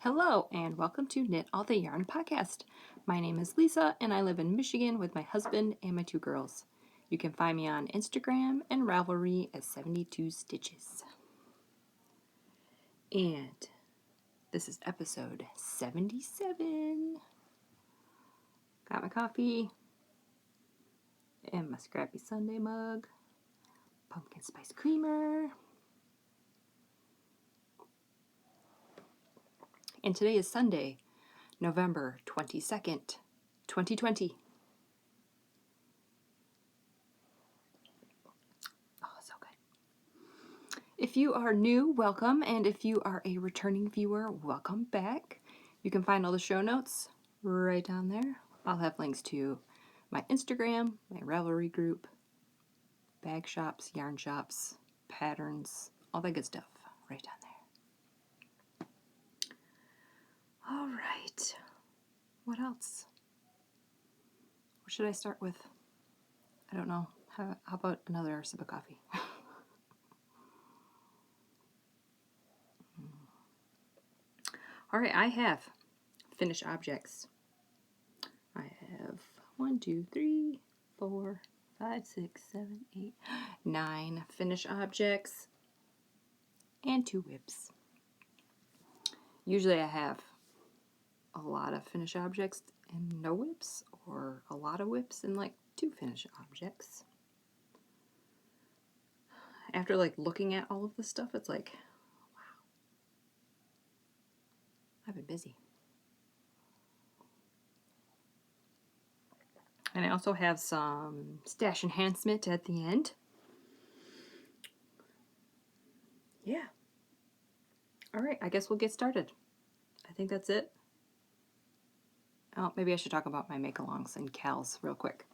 Hello, and welcome to Knit All the Yarn podcast. My name is Lisa, and I live in Michigan with my husband and my two girls. You can find me on Instagram and Ravelry at 72 Stitches. And this is episode 77. Got my coffee and my Scrappy Sunday mug, pumpkin spice creamer. And today is Sunday, November 22nd, 2020. Oh, so good. If you are new, welcome. And if you are a returning viewer, welcome back. You can find all the show notes right down there. I'll have links to my Instagram, my Ravelry group, bag shops, yarn shops, patterns, all that good stuff right down there. All right. What else? What should I start with? I don't know. How about another sip of coffee? All right, I have finished objects. I have 1, 2, 3, 4, 5, 6, 7, 8, 9 finished objects and 2 whips. Usually I have a lot of finished objects and no whips, or a lot of whips and like 2 finished objects. After like looking at all of this stuff, it's like, wow, I've been busy. And I also have some stash enhancement at the end. Yeah. All right, I guess we'll get started. I think that's it. Oh, maybe I should talk about my make-alongs and KALs real quick.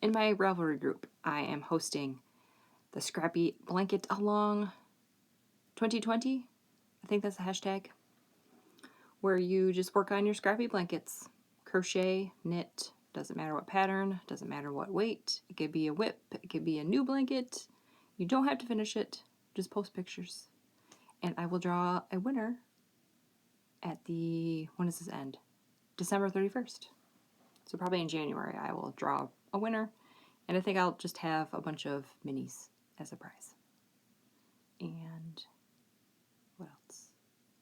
In my Ravelry group, I am hosting the Scrappy Blanket Along 2020. I think that's the hashtag. Where you just work on your scrappy blankets. Crochet, knit, doesn't matter what pattern, doesn't matter what weight. It could be a whip, it could be a new blanket. You don't have to finish it, just post pictures. And I will draw a winner at when does this end? December 31st. So probably in January I will draw a winner. And I think I'll just have a bunch of minis as a prize. And what else?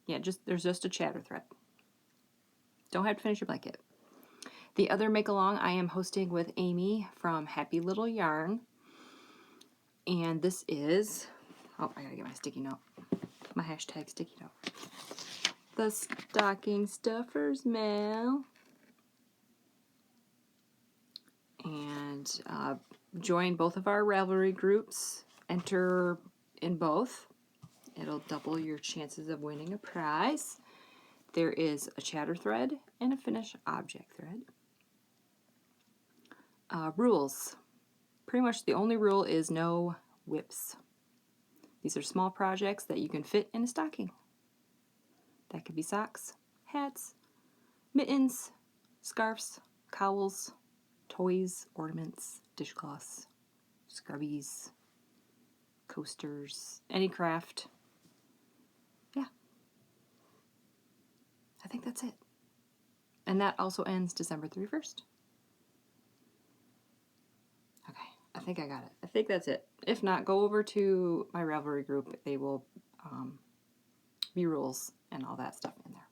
Yeah, there's just a chatter thread. Don't have to finish your blanket. The other make-along I am hosting with Amy from Happy Little Yarn. And this is, oh, I gotta get my sticky note. My hashtag sticky note. The Stocking Stuffers Mail. And join both of our Ravelry groups. Enter in both. It'll double your chances of winning a prize. There is a chatter thread and a finish object thread. Rules. Pretty much the only rule is no whips. These are small projects that you can fit in a stocking. That could be socks, hats, mittens, scarves, cowls, toys, ornaments, dishcloths, scrubbies, coasters, any craft. Yeah. I think that's it. And that also ends December 31st. Okay, I think I got it. I think that's it. If not, go over to my Ravelry group. They will be rules and all that stuff in there.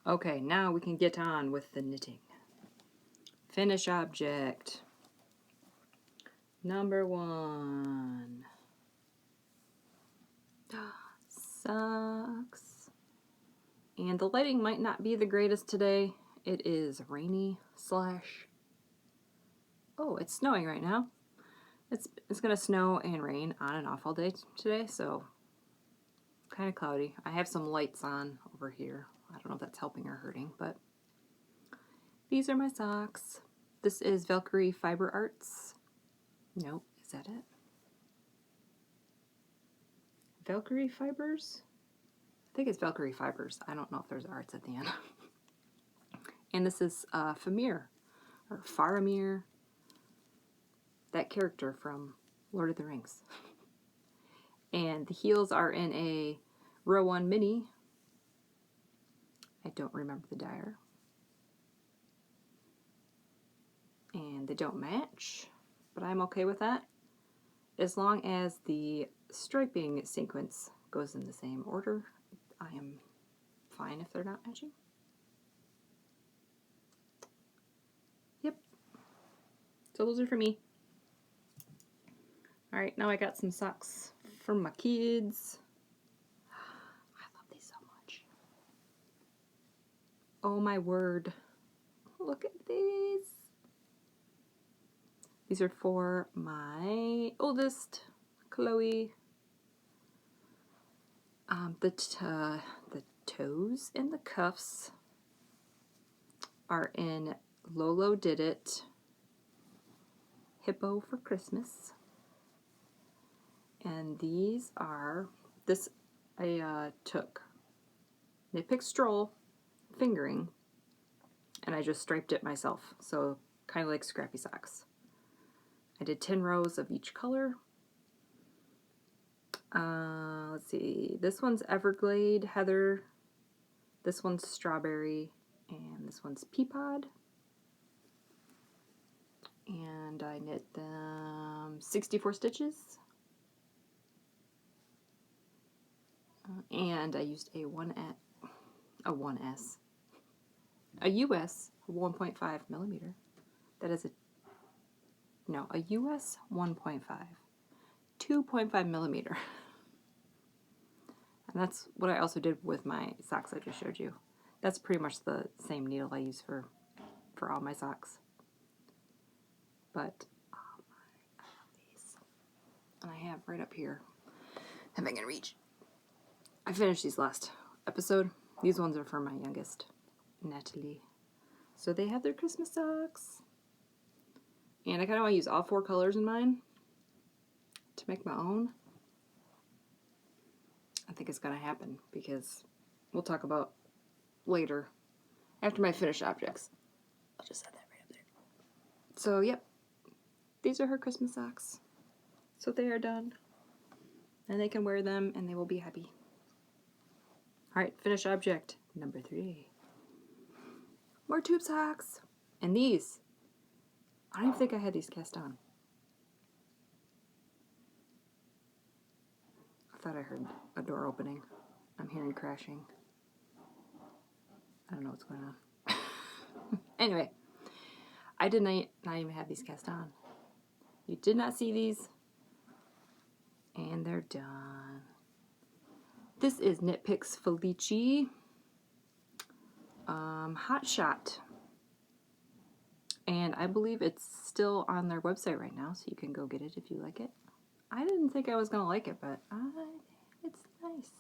Okay, now we can get on with the knitting. Finish object. Number 1. Socks. And the lighting might not be the greatest today. It is rainy / oh, it's snowing right now. It's gonna snow and rain on and off all day today, so kind of cloudy. I have some lights on over here. I don't know if that's helping or hurting, but these are my socks. This is Valkyrie Fiber Arts. Nope, is that it? Valkyrie Fibers? I think it's Valkyrie Fibers. I don't know if there's arts at the end. And this is Fararmir, that character from Lord of the Rings. And the heels are in a row 1 mini. I don't remember the dyer. And they don't match, but I'm okay with that. As long as the striping sequence goes in the same order, I am fine if they're not matching. Yep. So those are for me. Alright, now I got some socks for my kids. I love these so much. Oh my word. Look at these. These are for my oldest, Chloe. The toes and the cuffs are in Lolo Did, Hippo for Christmas. And these are, I took Knitpicks Stroll fingering and I just striped it myself. So kind of like scrappy socks. I did 10 rows of each color. Let's see, this one's Everglade, Heather, this one's Strawberry, and this one's Peapod. And I knit them 64 stitches. And I used a US 1.5 millimeter. That is a US 1.5, 2.5 millimeter. And that's what I also did with my socks I just showed you. That's pretty much the same needle I use for all my socks. But I love these. And I have right up here, if I can reach. I finished these last episode. These ones are for my youngest, Natalie. So they have their Christmas socks. And I kind of want to use all 4 colors in mine to make my own. I think it's going to happen because we'll talk about later after my finished objects. I'll just set that right up there. So, yep. These are her Christmas socks. So they are done. And they can wear them and they will be happy. Alright, finished object number 3. More tube socks. And these, I don't even think I had these cast on. I thought I heard a door opening. I'm hearing crashing. I don't know what's going on. Anyway, I did not even have these cast on. You did not see these. And they're done. This is Knitpicks Felici. Hotshot. And I believe it's still on their website right now, so you can go get it if you like it. I didn't think I was going to like it, but it's nice.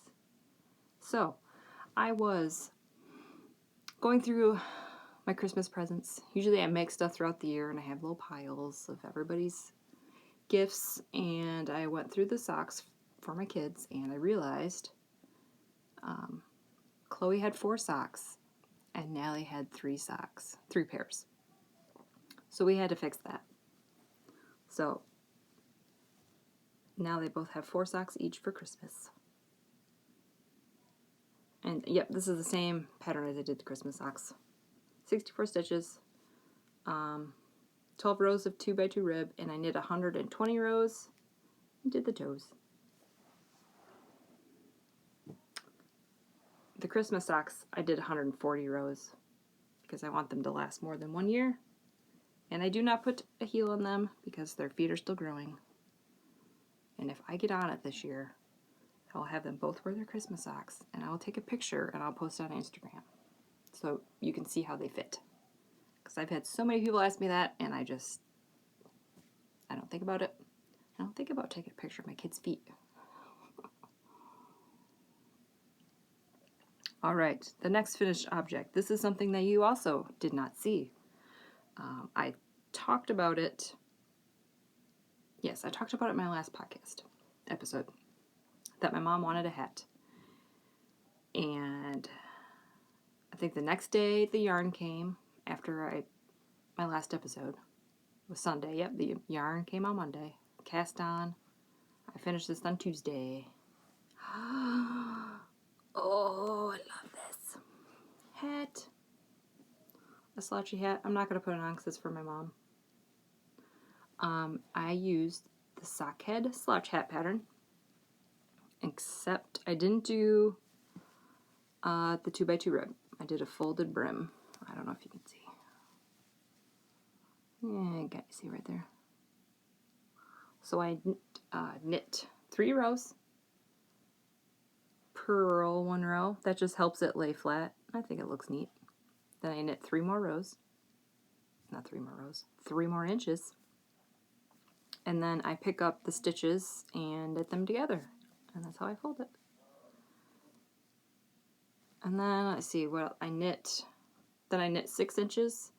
So, I was going through my Christmas presents. Usually I make stuff throughout the year, and I have little piles of everybody's gifts, and I went through the socks for my kids, and I realized Chloe had 4 socks, and Nally had 3 pairs. So we had to fix that. So now they both have 4 socks each for Christmas. And yep, this is the same pattern as I did the Christmas socks. 64 stitches, 12 rows of 2x2 rib, and I knit 120 rows and did the toes. The Christmas socks, I did 140 rows because I want them to last more than 1 year. And I do not put a heel on them because their feet are still growing. And if I get on it this year, I'll have them both wear their Christmas socks, and I'll take a picture and I'll post it on Instagram so you can see how they fit. Because I've had so many people ask me that, and I don't think about it. I don't think about taking a picture of my kids' feet. All right, the next finished object. This is something that you also did not see. I talked about it. Yes, I talked about it in my last podcast episode. That my mom wanted a hat. And I think the next day the yarn came after my last episode was Sunday. Yep, the yarn came on Monday. Cast on. I finished this on Tuesday. Oh, I love this hat. A slouchy hat. I'm not going to put it on because it's for my mom. I used the sock head slouch hat pattern, except I didn't do the 2x2 rib. I did a folded brim. I don't know if you can see. Yeah, you see right there. So I knit 3 rows, purl 1 row. That just helps it lay flat. I think it looks neat. Then I knit 3 more rows. Not 3 more rows. 3 more inches. And then I pick up the stitches and knit them together. And that's how I fold it. And then let's see what I knit. Then I knit 6 inches.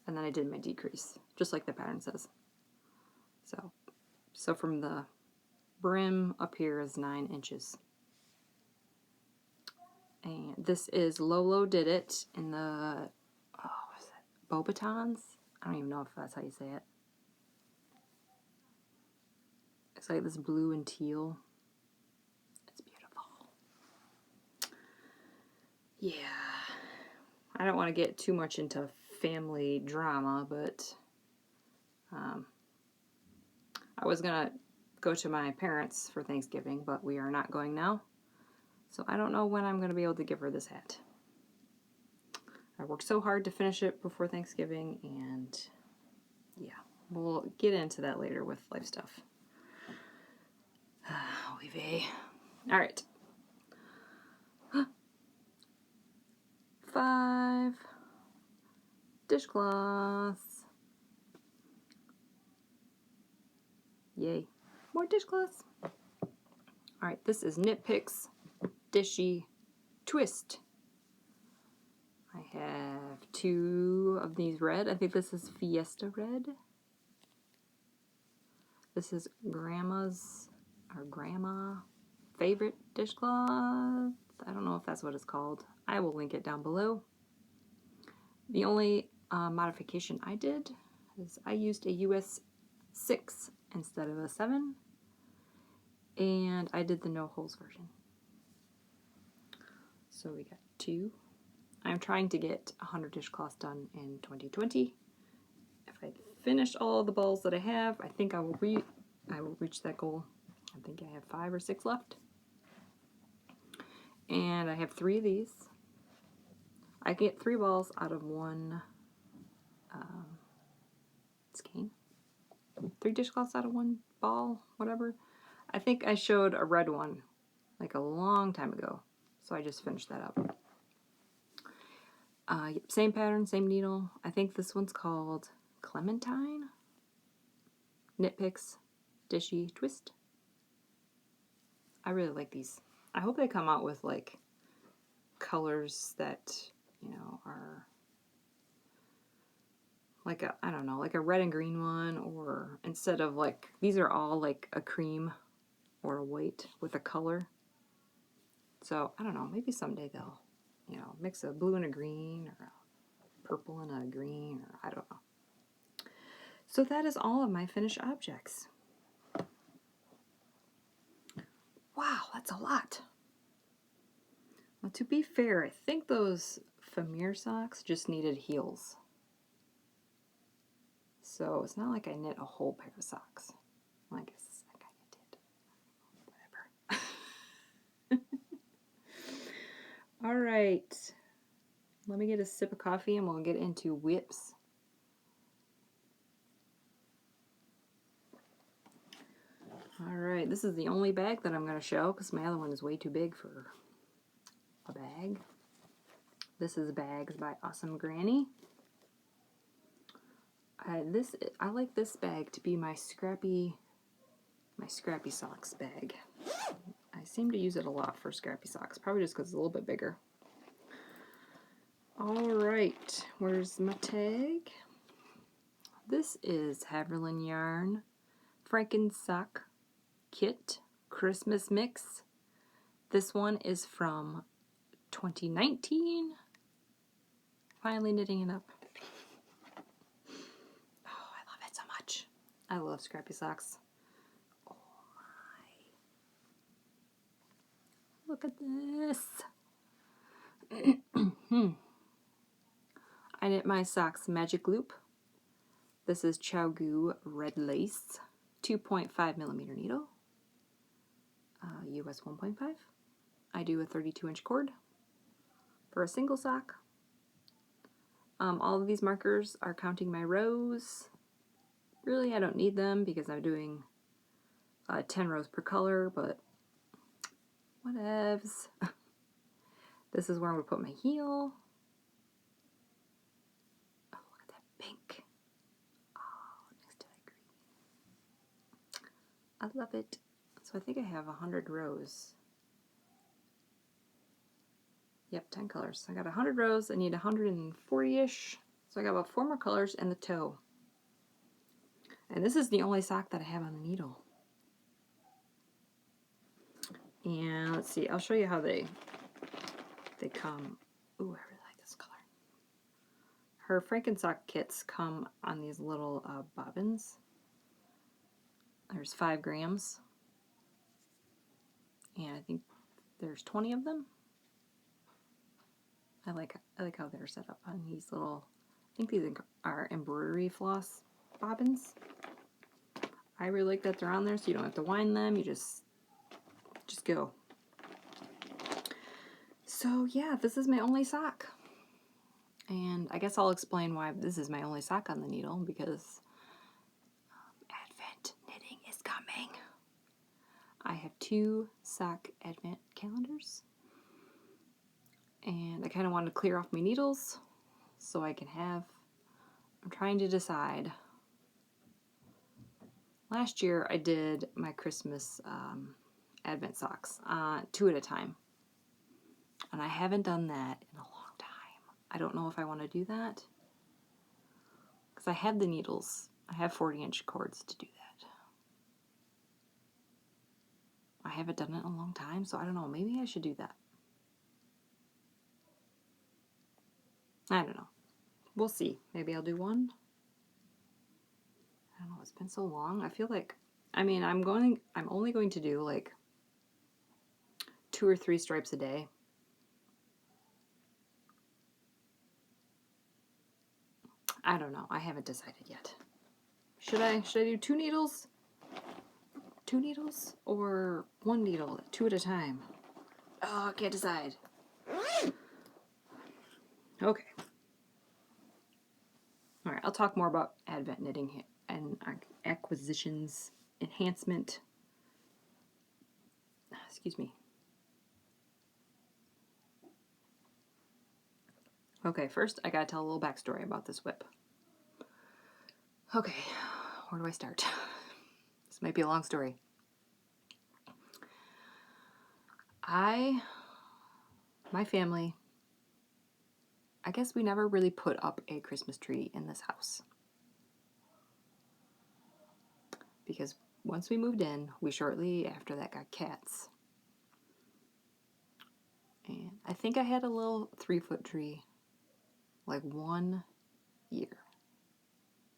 And then I did my decrease, just like the pattern says. So from the brim up here is 9 inches. And this is Lolo Did It in the, what is it? Beauxbutons? I don't even know if that's how you say it. It's like this blue and teal. It's beautiful. Yeah. I don't want to get too much into family drama, but I was going to go to my parents for Thanksgiving, but we are not going now. So I don't know when I'm going to be able to give her this hat. I worked so hard to finish it before Thanksgiving, and yeah, we'll get into that later with life stuff. Oy vey. All right. 5 dishcloths. Yay. More dishcloths. All right, this is Knitpicks Dishie Twist. I have 2 of these red. I think this is Fiesta red. This is Grandma's or Grandma favorite dishcloth. I don't know if that's what it's called. I will link it down below. The only modification I did is I used a US 6 instead of a 7. And I did the no holes version. So we got 2. I'm trying to get 100 dishcloths done in 2020. If I finish all the balls that I have, I think I will reach that goal. I think I have 5 or 6 left. And I have 3 of these. I get 3 balls out of 1 skein. 3 dishcloths out of 1 ball, whatever. I think I showed a red one like a long time ago. So I just finished that up. Same pattern, same needle. I think this one's called Clementine. Knitpicks Dishie Twist. I really like these. I hope they come out with like colors that, you know, are like a, I don't know, like a red and green one, or instead of like, these are all like a cream or a white with a color. So I don't know, maybe someday they'll, you know, mix a blue and a green or a purple and a green, or I don't know. So that is all of my finished objects. Wow, that's a lot. Well, to be fair, I think those Fararmir socks just needed heels. So it's not like I knit a whole pair of socks. Well, I guess I kind of did. Whatever. All right. Let me get a sip of coffee and we'll get into whips. All right, this is the only bag that I'm going to show because my other one is way too big for a bag. This is Bags by Awesome Granny. I like this bag to be my scrappy socks bag. I seem to use it a lot for scrappy socks, probably just because it's a little bit bigger. All right, where's my tag? This is Raverly yarn Franken sock kit Christmas mix. This one is from 2019. Finally knitting it up. Oh, I love it so much. I love scrappy socks. Oh my look at this. I knit my socks magic loop. This is Chiaogoo red lace, 2.5 millimeter needle, US 1.5. I do a 32-inch cord for a single sock. All of these markers are counting my rows. Really, I don't need them because I'm doing 10 rows per color, but whatevs. This is where I'm going to put my heel. Oh, look at that pink. Oh, next to that green. I love it. So I think I have 100 rows. Yep, 10 colors. I got 100 rows. I need 140-ish. So I got about 4 more colors and the toe. And this is the only sock that I have on the needle. And let's see, I'll show you how they come. Ooh, I really like this color. Her Frankensock kits come on these little bobbins. There's 5 grams. And I think there's 20 of them. I like how they're set up on these little, I think these are embroidery floss bobbins. I really like that they're on there so you don't have to wind them, you just go. So yeah, this is my only sock. And I guess I'll explain why this is my only sock on the needle, because Advent knitting is coming. I have 2 sock Advent calendars. And I kind of want to clear off my needles so I can have, I'm trying to decide. Last year I did my Christmas Advent socks 2 at a time. And I haven't done that in a long time. I don't know if I want to do that. Because I have the needles. I have 40-inch cords to do that. I haven't done it in a long time, so I don't know. Maybe I should do that. I don't know. We'll see. Maybe I'll do one. I don't know. It's been so long. I feel like, I mean, I'm only going to do like 2 or 3 stripes a day. I don't know. I haven't decided yet. Should I do 2 needles? 2 needles or 1 needle, 2 at a time? Oh, I can't decide. Okay. All right, I'll talk more about Advent knitting and acquisitions, enhancement. Excuse me. Okay, first I gotta tell a little backstory about this whip. Okay, where do I start? This might be a long story. My family, I guess we never really put up a Christmas tree in this house. Because once we moved in, we shortly after that got cats. And I think I had a little 3-foot tree like 1 year.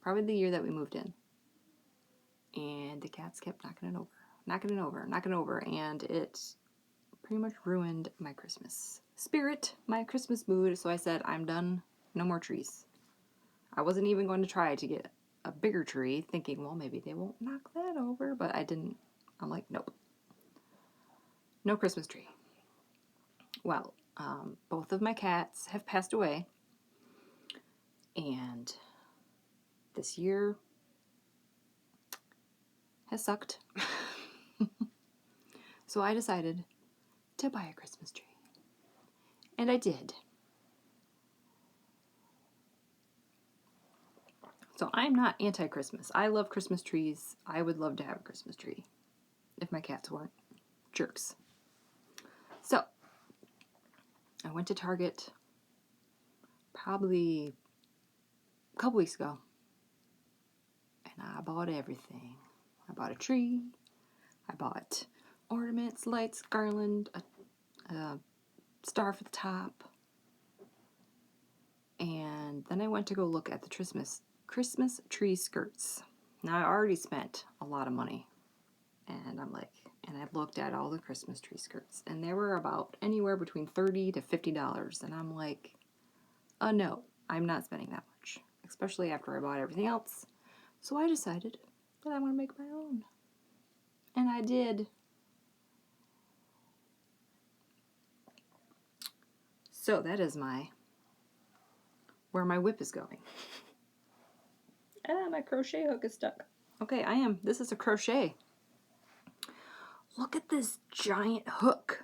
Probably the year that we moved in. And the cats kept knocking it over. And it pretty much ruined my Christmas spirit, my Christmas mood. So I said, I'm done. No more trees. I wasn't even going to try to get a bigger tree, thinking, well, maybe they won't knock that over. But I didn't. I'm like, nope. No Christmas tree. Well, both of my cats have passed away. And this year has sucked. So I decided to buy a Christmas tree. And I did. So I'm not anti-Christmas. I love Christmas trees. I would love to have a Christmas tree if my cats weren't jerks. So I went to Target probably a couple weeks ago. And I bought everything. I bought a tree. I bought ornaments, lights, garland, a star for the top. And then I went to go look at the Christmas tree skirts. Now I already spent a lot of money. And I'm like, and I looked at all the Christmas tree skirts, and they were about anywhere between $30 to $50, and I'm like, no, I'm not spending that much, especially after I bought everything else. So I decided that I want to make my own, and I did. So that is where my whip is going. My crochet hook is stuck. Okay, this is a crochet. Look at this giant hook.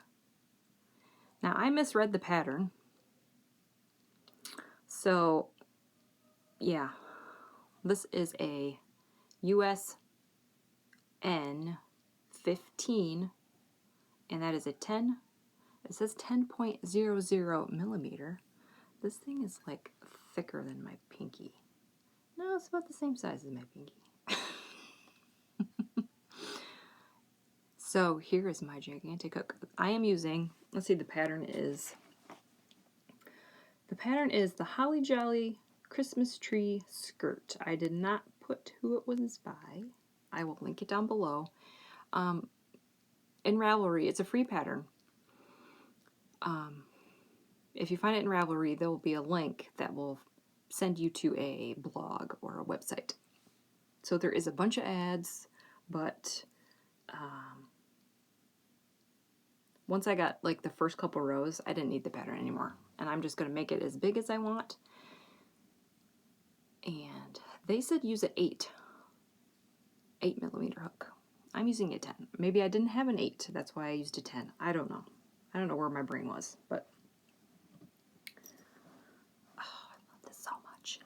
Now, I misread the pattern. So, yeah. This is a US N15, and that is a 10. It says 10.00 millimeter. This thing is like thicker than my pinky. No, it's about the same size as my pinky. So here is my gigantic hook. I am using, let's see, the pattern is the Holly Jolly Christmas Tree Skirt. I did not put who it was by. I will link it down below. In Ravelry, it's a free pattern. If you find it in Ravelry, there will be a link that will send you to a blog or a website. So there is a bunch of ads, but once I got like the first couple rows, I didn't need the pattern anymore. And I'm just going to make it as big as I want. And they said use an 8 millimeter hook. I'm using a 10. Maybe I didn't have an 8. That's why I used a 10. I don't know. I don't know where my brain was, but I love this so much.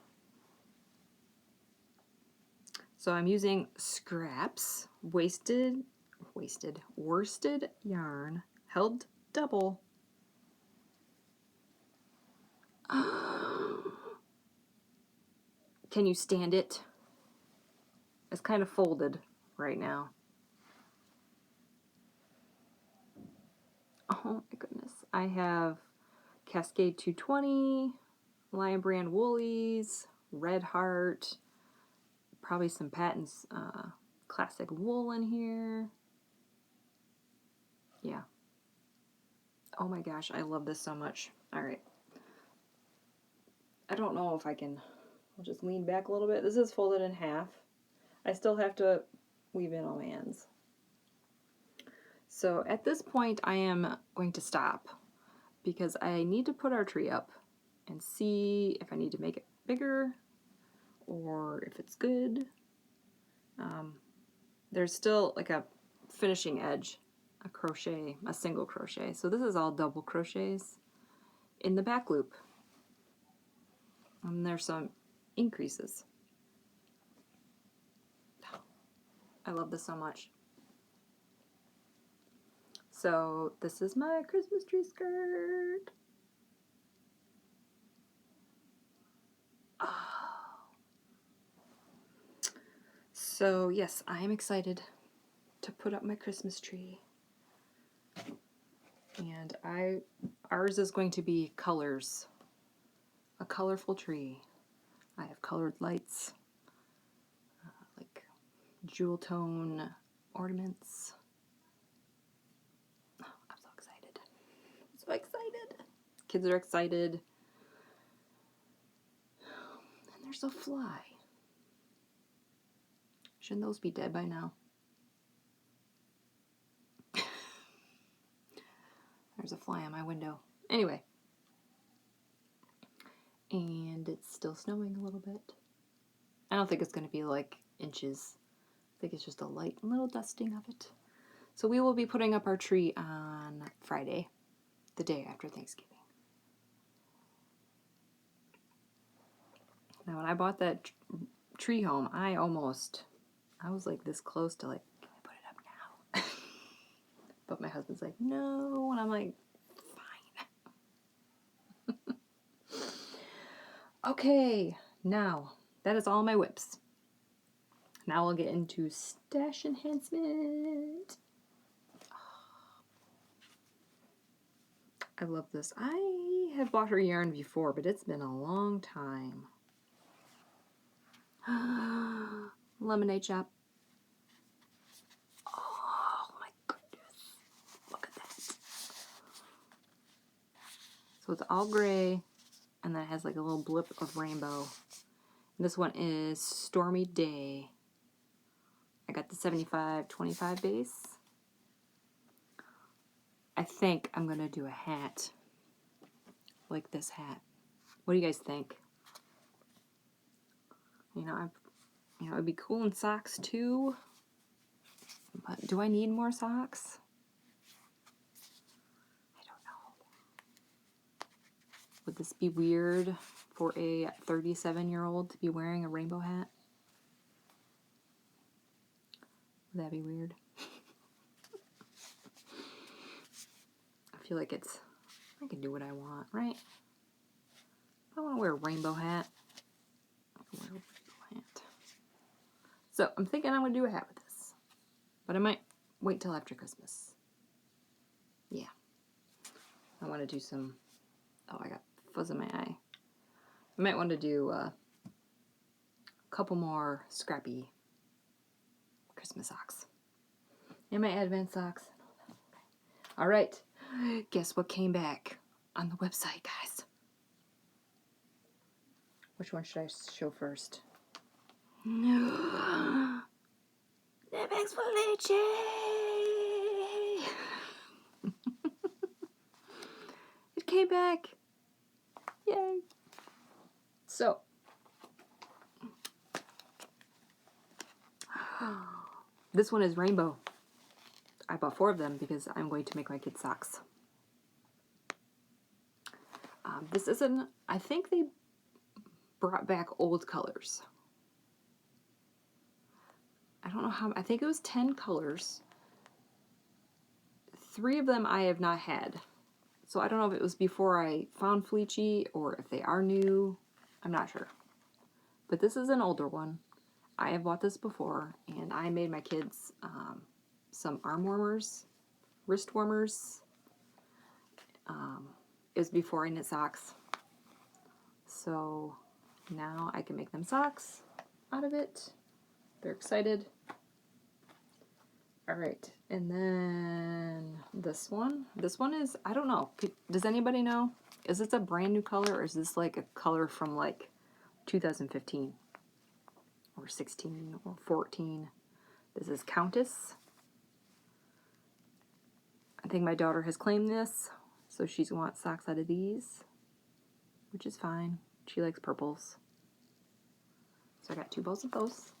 So I'm using scraps, worsted yarn, held double. Can you stand it? It's kind of folded right now. Oh my goodness. I have Cascade 220, Lion Brand Woolies, Red Heart, probably some patons, classic wool in here. Yeah. Oh my gosh, I love this so much. All right. I don't know if I can, I'll just lean back a little bit. This is folded in half. I still have to weave in all my ends. So at this point, I am going to stop because I need to put our tree up and see if I need to make it bigger or if it's good. There's still like a finishing edge, a crochet, a single crochet. So this is all double crochets in the back loop. And there's some increases. I love this so much. So this is my Christmas tree skirt. Oh. So yes, I am excited to put up my Christmas tree. And ours is going to be colors. A colorful tree. I have colored lights, like jewel tone ornaments. Oh, I'm so excited. I'm so excited. Kids are excited. And there's a fly. Shouldn't those be dead by now? There's a fly on my window. Anyway. And it's still snowing a little bit. I don't think it's going to be like inches. I think it's just a light little dusting of it. So we will be putting up our tree on Friday, the day after Thanksgiving. Now when I bought that tree home, I was like this close to like, can we put it up now? But my husband's like, no. And I'm like, fine. Okay, now that is all my whips. Now we'll get into stash enhancement. I love this. I have bought her yarn before, but it's been a long time. Lemonade shop. Oh my goodness. So it's all gray, and then it has like a little blip of rainbow. And this one is Stormy Day. I got the 75-25 base. I think I'm gonna do a hat, like this hat. What do you guys think? You know, it'd be cool in socks too. But do I need more socks? I don't know. Would this be weird for a 37-year-old to be wearing a rainbow hat? Would that be weird? I feel like I can do what I want, right? If I want to wear a rainbow hat, I can wear a rainbow hat. So I'm thinking I'm going to do a hat with this. But I might wait till after Christmas. Yeah. I want to do some... Oh, I got fuzz in my eye. I might want to do a couple more scrappy Christmas socks. And my Advent socks. All right. Guess what came back on the website, guys? Which one should I show first? Knitpicks Felici! It came back. Yay. So. This one is rainbow. I bought 4 of them because I'm going to make my kids socks. This isn't, I think they brought back old colors. I don't know how, I think it was 10 colors. 3 of them I have not had. So I don't know if it was before I found Felici or if they are new. I'm not sure. But this is an older one. I have bought this before, and I made my kids some arm warmers, wrist warmers. It was before I knit socks. So now I can make them socks out of it. They're excited. All right, and then this one. This one is, I don't know. Does anybody know? Is this a brand new color, or is this like a color from like 2015 or 16 or 14? This is Countess. I think my daughter has claimed this, so she's going to want socks out of these, which is fine. She likes purples. So I got 2 balls of those.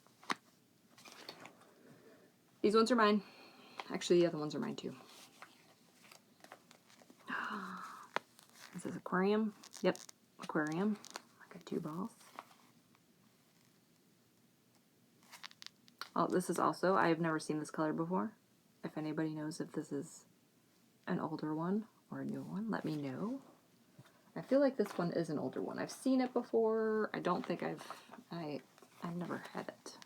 These ones are mine. Actually, the other ones are mine too. This is aquarium. Yep, aquarium. I got 2 balls. Oh, this is also, I have never seen this color before. If anybody knows if this is an older one or a new one, let me know. I feel like this one is an older one. I've seen it before. I don't think I've never had it.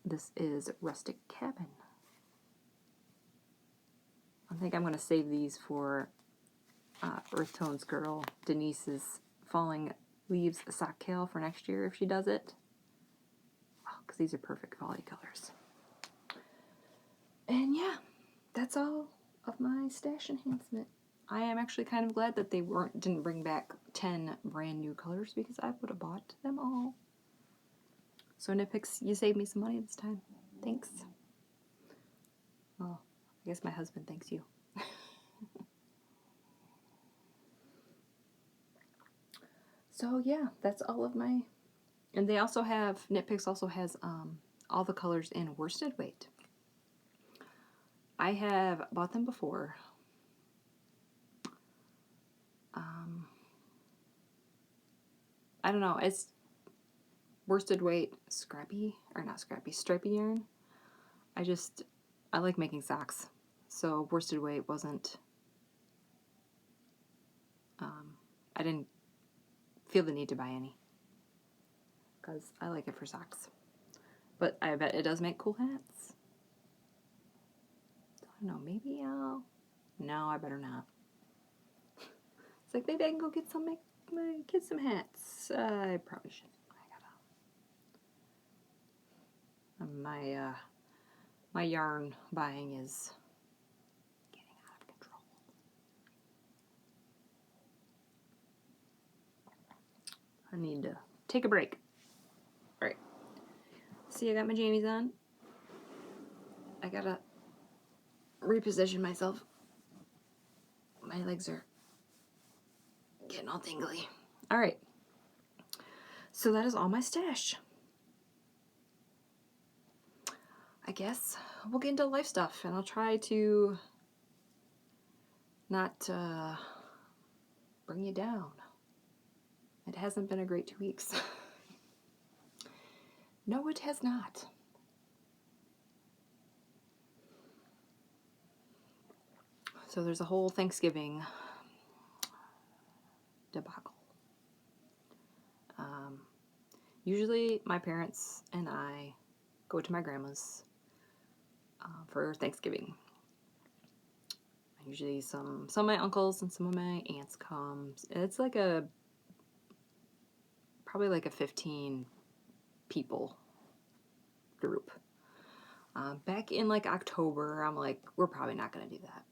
This is Rustic Cabin. I think I'm going to save these for Earth Tones girl Denise's Falling Leaves sock kale for next year if she does it. Because these are perfect quality colors. And yeah, that's all of my stash enhancement. I am actually kind of glad that they didn't bring back 10 brand new colors because I would have bought them all. So Knitpicks, you saved me some money this time. Thanks. Well, I guess my husband thanks you. So yeah, that's all of my, and they also have, Knitpicks also has all the colors in worsted weight. I have bought them before. I don't know, it's worsted weight scrappy, or not scrappy, stripy yarn. I like making socks, so worsted weight wasn't, I didn't feel the need to buy any, because I like it for socks. But I bet it does make cool hats. I don't know, maybe no, I better not. It's like, maybe I can go get make my kids some hats. I probably shouldn't. My yarn buying is getting out of control. I need to take a break. All right. See, I got my jammies on. I gotta reposition myself. My legs are getting all tingly. All right. So that is all my stash. I guess we'll get into life stuff, and I'll try to not bring you down. It hasn't been a great 2 weeks. No, it has not. So there's a whole Thanksgiving debacle. Usually my parents and I go to my grandma's for Thanksgiving. Usually some of my uncles and some of my aunts come. It's like probably like a 15 people group. Back in like October, I'm like, we're probably not going to do that.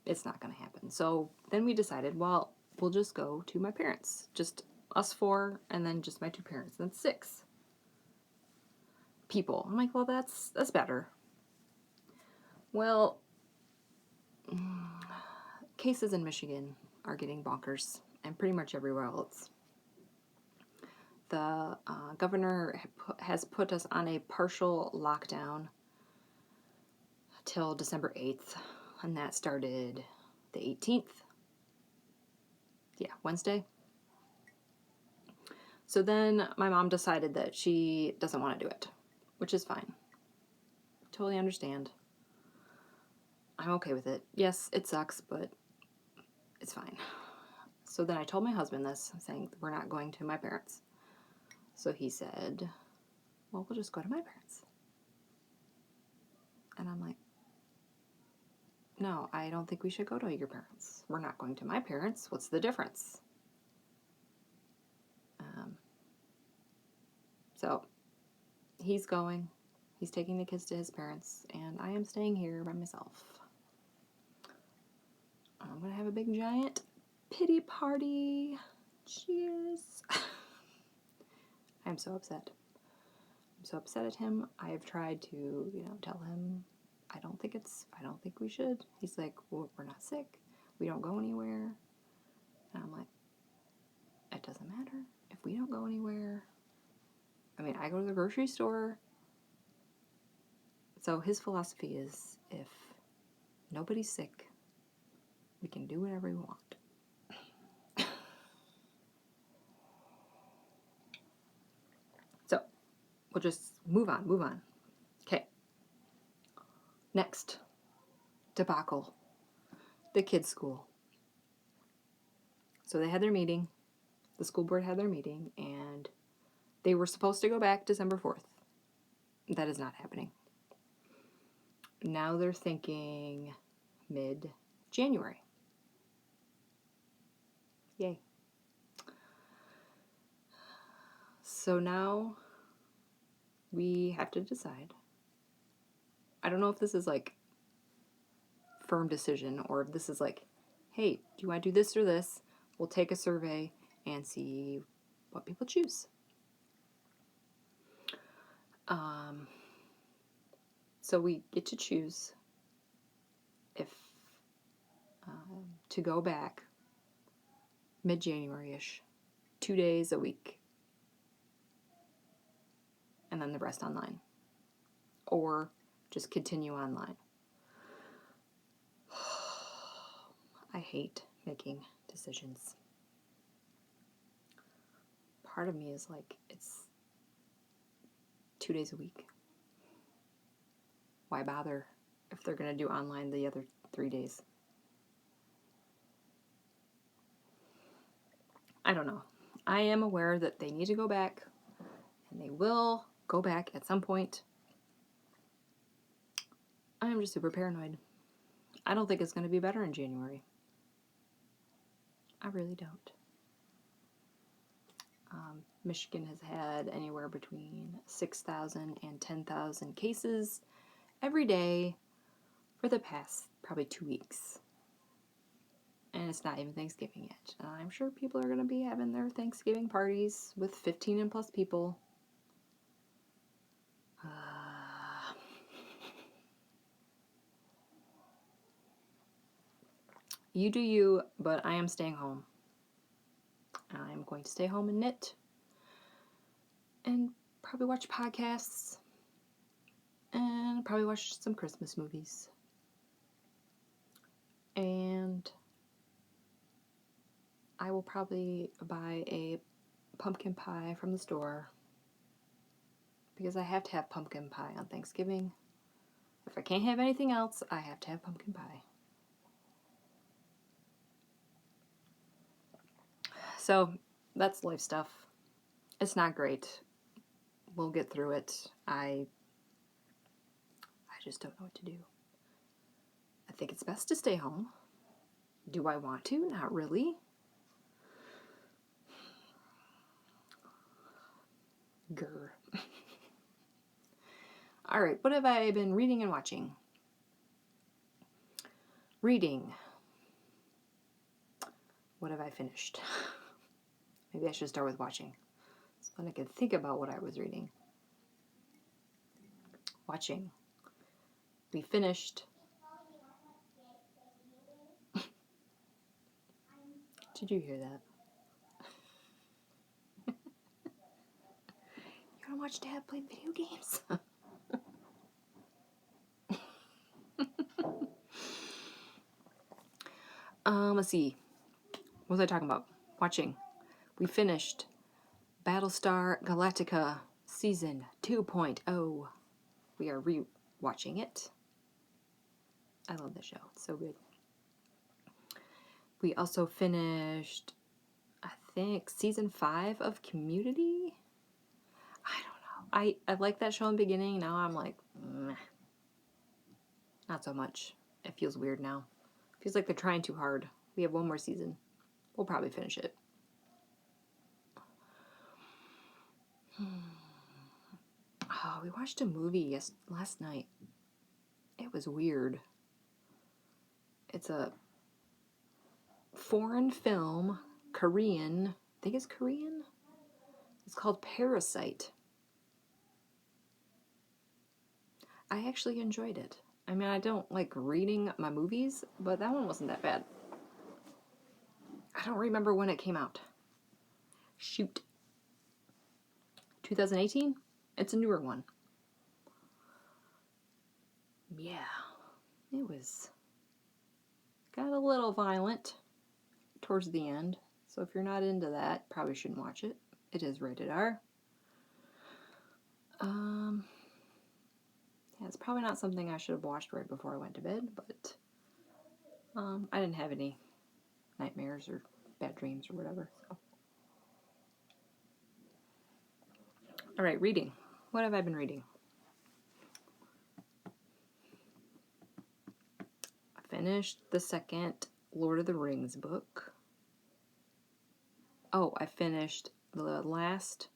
It's not going to happen. So then we decided, well, we'll just go to my parents. Just us 4, and then just my 2 parents. That's 6 people. I'm like, well, that's better. Well, cases in Michigan are getting bonkers, and pretty much everywhere else. The governor has put us on a partial lockdown till December 8th, and that started the 18th. Yeah, Wednesday. So then my mom decided that she doesn't want to do it, which is fine. Totally understand. I'm okay with it. Yes, it sucks, but it's fine. So then I told my husband this, saying we're not going to my parents. So he said, well, we'll just go to my parents. And I'm like, no, I don't think we should go to your parents. We're not going to my parents. What's the difference? So he's going. He's taking the kids to his parents, and I am staying here by myself. I'm going to have a big giant pity party. Cheers. I'm so upset. I'm so upset at him. I have tried to, tell him I don't think we should. He's like, well, we're not sick. We don't go anywhere. And I'm like, it doesn't matter if we don't go anywhere. I mean, I go to the grocery store. So his philosophy is, if nobody's sick, we can do whatever we want. So we'll just move on. Okay. Next debacle, the kids' school. So they had their meeting. The school board had their meeting, and they were supposed to go back December 4th. That is not happening. Now they're thinking mid-January. Yay. So now we have to decide. I don't know if this is like firm decision, or if this is like, hey, do you want to do this or this? We'll take a survey and see what people choose. So we get to choose if to go back mid-January-ish, 2 days a week, and then the rest online, or just continue online. I hate making decisions. Part of me is like, it's 2 days a week. Why bother if they're going to do online the other 3 days? I don't know. I am aware that they need to go back, and they will go back at some point. I am just super paranoid. I don't think it's going to be better in January. I really don't. Michigan has had anywhere between 6,000 and 10,000 cases every day for the past probably 2 weeks. and it's not even Thanksgiving yet. I'm sure people are going to be having their Thanksgiving parties with 15 and plus people. You do you, but I am staying home. I'm going to stay home and knit and probably watch podcasts and probably watch some Christmas movies. And I will probably buy a pumpkin pie from the store because I have to have pumpkin pie on Thanksgiving. If I can't have anything else, I have to have pumpkin pie. So that's life stuff. It's not great. We'll get through it. I just don't know what to do. I think it's best to stay home. Do I want to? Not really. Grr. Alright, what have I been reading and watching? Reading. What have I finished? Maybe I should start with watching, so then I could think about what I was reading. Watching. We finished. Did you hear that? You want to watch Dad play video games? Let's see. What was I talking about? Watching. We finished Battlestar Galactica Season 2.0. We are re-watching it. I love the show. It's so good. We also finished, I think, Season 5 of Community. I don't know. I liked that show in the beginning. Now I'm like, meh. Not so much. It feels weird now. It feels like they're trying too hard. We have one more season. We'll probably finish it. Oh, we watched a movie last night. It was weird. It's a foreign film, Korean. I think it's Korean. It's called Parasite. I actually enjoyed it. I mean, I don't like reading my movies, but that one wasn't that bad. I don't remember when it came out. Shoot. 2018? It's a newer one. Yeah. It got a little violent towards the end. So if you're not into that, probably shouldn't watch it. It is rated R. Yeah, it's probably not something I should have watched right before I went to bed, but I didn't have any nightmares or bad dreams or whatever. So. All right, reading. What have I been reading? I finished the second Lord of the Rings book. Oh, I finished the last.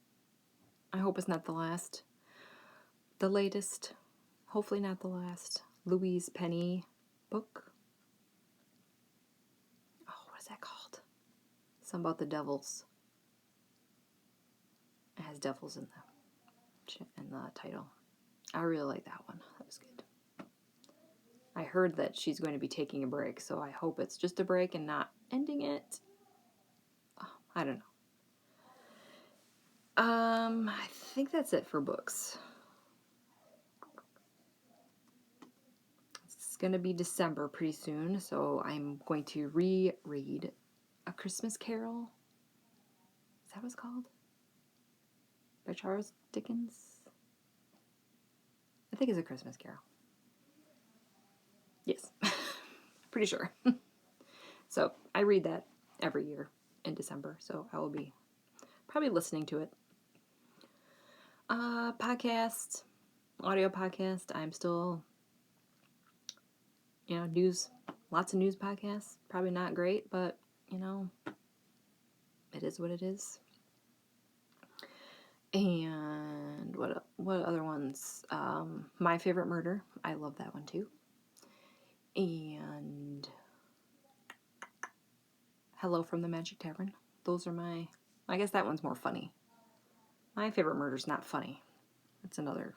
I hope it's not the last. The latest. Hopefully not the last. Louise Penny book. Oh, what is that called? Something about the devils. It has devils in the title. I really like that one. That was good. I heard that she's going to be taking a break, so I hope it's just a break and not ending it. Oh, I don't know. I think that's it for books. It's going to be December pretty soon, so I'm going to reread A Christmas Carol. Is that what it's called? By Charles Dickens? I think it's A Christmas Carol. Yes. Pretty sure. So I read that every year in December, so I will be probably listening to it. Podcast, audio podcast. I'm still, news, lots of news podcasts. Probably not great, but, it is what it is. And what other ones? My Favorite Murder. I love that one too. And Hello from the Magic Tavern. Those are my... I guess that one's more funny. My favorite murder's not funny. It's another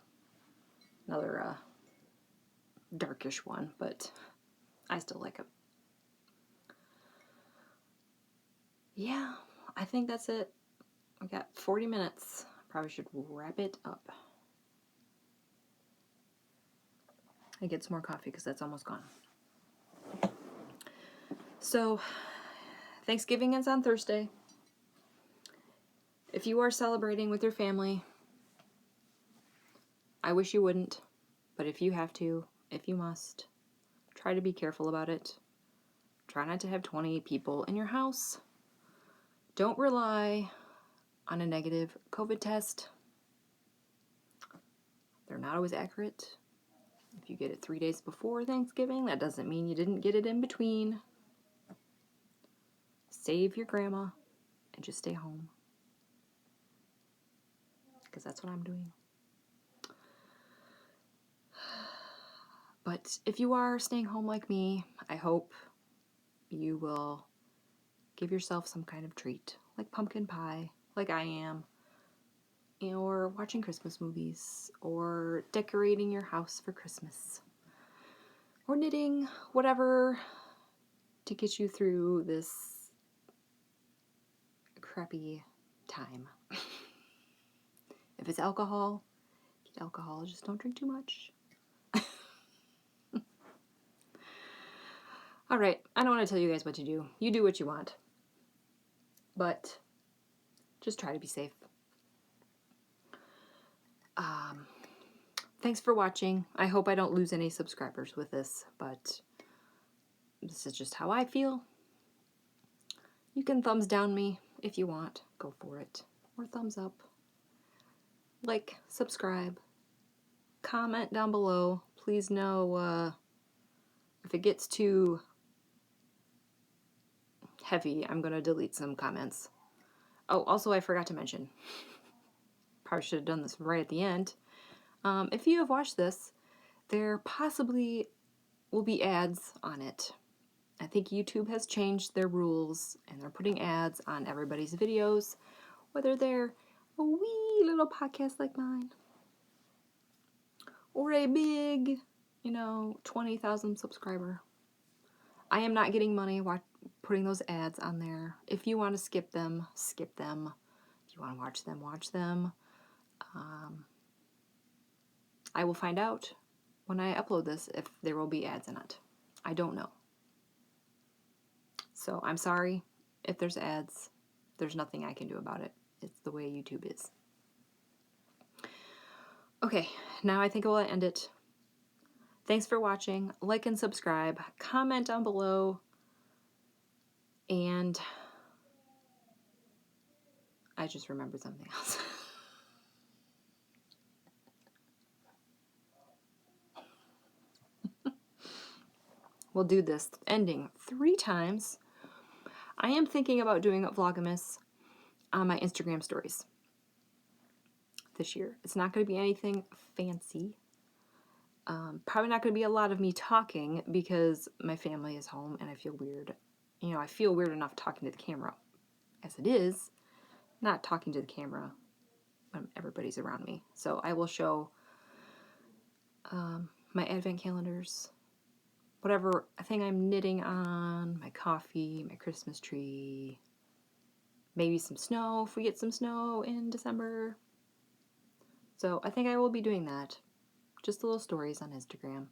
darkish one, but I still like it. Yeah, I think that's it. We got 40 minutes. Probably should wrap it up. I get some more coffee because that's almost gone. So, Thanksgiving is on Thursday. If you are celebrating with your family, I wish you wouldn't, but if you have to, if you must, try to be careful about it. Try not to have 20 people in your house. Don't rely on a negative COVID test. They're not always accurate. If you get it 3 days before Thanksgiving, that doesn't mean you didn't get it in between. Save your grandma and just stay home. Because that's what I'm doing. But if you are staying home like me, I hope you will give yourself some kind of treat, like pumpkin pie, like I am, or watching Christmas movies, or decorating your house for Christmas, or knitting, whatever, to get you through this crappy time. If it's alcohol, get alcohol, just don't drink too much. All right, I don't want to tell you guys what to do. You do what you want. But just try to be safe. Thanks for watching. I hope I don't lose any subscribers with this, but this is just how I feel. You can thumbs down me if you want. Go for it. Or thumbs up. Like, subscribe. Comment down below. Please know if it gets too heavy, I'm going to delete some comments. Oh, also I forgot to mention. Probably should have done this right at the end. If you have watched this, there possibly will be ads on it. I think YouTube has changed their rules and they're putting ads on everybody's videos, whether they're a wee little podcast like mine or a big, 20,000 subscriber. I am not getting money putting those ads on there. If you want to skip them, skip them. If you want to watch them, watch them. I will find out when I upload this if there will be ads in it. I don't know. So I'm sorry if there's ads. There's nothing I can do about it. It's the way YouTube is. Okay, now I think I will end it. Thanks for watching. Like and subscribe. Comment down below. And I just remembered something else. We'll do this ending 3 times. I am thinking about doing a Vlogmas on my Instagram stories this year. It's not going to be anything fancy. Probably not going to be a lot of me talking because my family is home and I feel weird. I feel weird enough talking to the camera as it is, not talking to the camera when everybody's around me. So I will show my advent calendars, whatever thing I'm knitting on, my coffee, my Christmas tree, maybe some snow if we get some snow in December. So I think I will be doing that. Just little stories on Instagram.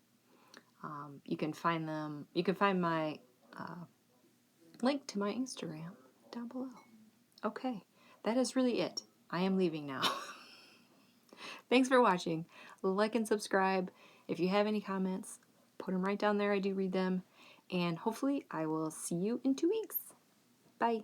You can find them. You can find my link to my Instagram down below. Okay, that is really it. I am leaving now. Thanks for watching. Like and subscribe. If you have any comments, put them right down there. I do read them. And hopefully I will see you in 2 weeks. Bye.